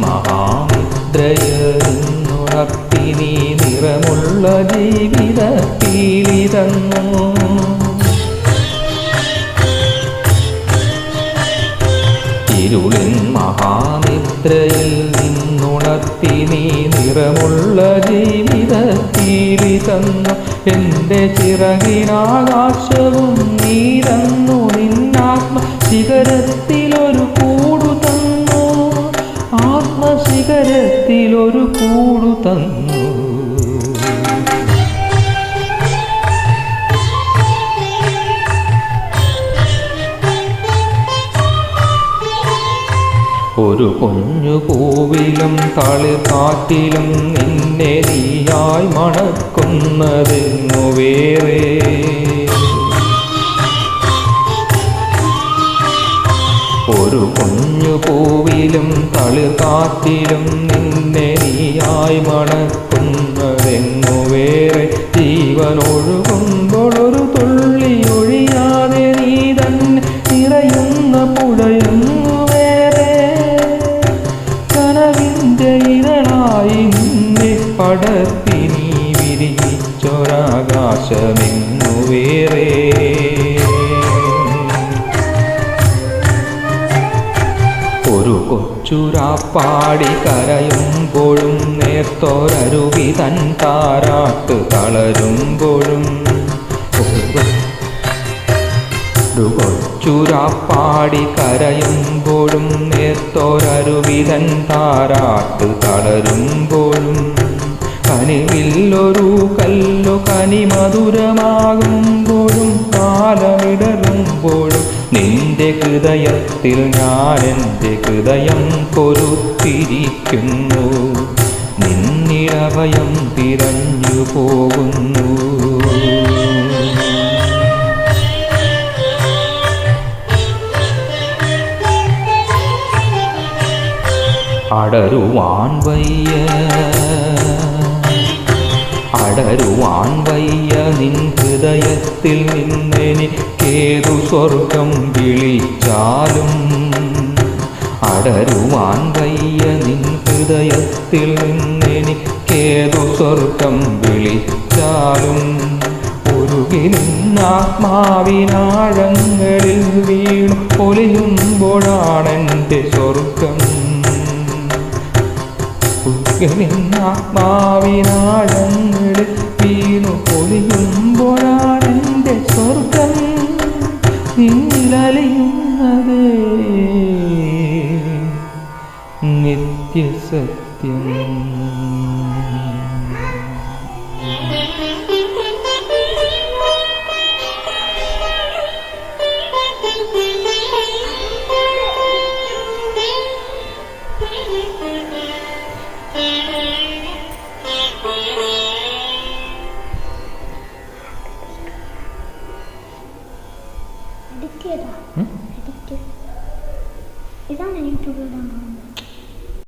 മഹാനിദ്രയുണർത്തി നീ നിറമുള്ള ജീവിതത്തിലി തന്നു. ഇരുളിൻ മഹാനിദ്രയിൽ നിന്നുണർത്തി നീ നിറമുള്ള ജീവിതത്തിലി തന്നു. എൻ്റെ ചിറകിനാകാശവും നീ തന്നു. നിന്നാത്മ ശിഖരത്തിലൊരു കൂടു തന്നു. ആത്മശിഖരത്തിലൊരു കൂടു തന്നു. ഒരു കുഞ്ഞു പൂവിലും തളിർക്കാറ്റിലും നിന്നെ നീയായി മണക്കുന്നതെന്നു വേറെ. ഒരു കുഞ്ഞു പൂവിലും തളിർക്കാറ്റിലും നിന്നെ നീയായി മണക്കുന്നതെന്നു വേറെ. ജീവനൊഴുകുമ്പോൾ ഒരു തുള്ളി ഒഴിയാതെ നീ തന്നെ നിറയുന്ന പുഴയെന്നു വേറെ. കനവിൻ്റെ ഇരളായി നിന്നെ പടർത്തി നീ വിരിയിച്ചൊരാകാശമെന്നു വേറെ. ഒരു കൊച്ചുരാപ്പാടി കരയുമ്പോഴും നേർത്തൊരരുവി തൻ താരാട്ട് തളരുമ്പോഴും. ഒരു കൊച്ചുരാപ്പാടി കരയുമ്പോഴും നേർത്തൊരരുവി തൻ താരാട്ട് തളരുമ്പോഴും. കനിവില്ലൊരു കല്ലു കനിമധുരമാകുമ്പോഴും കാലമിടറുമ്പോഴും നിന്റെ ഹൃദയത്തിൽ ഞാൻ എൻ്റെ ഹൃദയം പൊരുത്തിരിക്കുന്നു. നിന്നിടഭയം തിരഞ്ഞു പോകുന്നു. അടരുവാൻ വയ്യ നിൻ ഹൃദയത്തിൽ നിന്നെനിക്കേതു സ്വർഗം വിളിച്ചാലും. അടരുവാൻ വയ്യ നിൻ ഹൃദയത്തിൽ നിന്നെനിക്കേതു സ്വർഗം വിളിച്ചാലും. ഉരുകിനാത്മാവിനാഴങ്ങളിൽ വീണു പൊലിയുമ്പോഴാണെൻ്റെ സ്വർഗം. ആത്മാവിനാഴങ്ങളിൽ വീണു പൊലിയുമ്പോഴാണെൻ്റെ സ്വർഗം നിന്നിലലിയുന്നത് നിത്യസത്യം.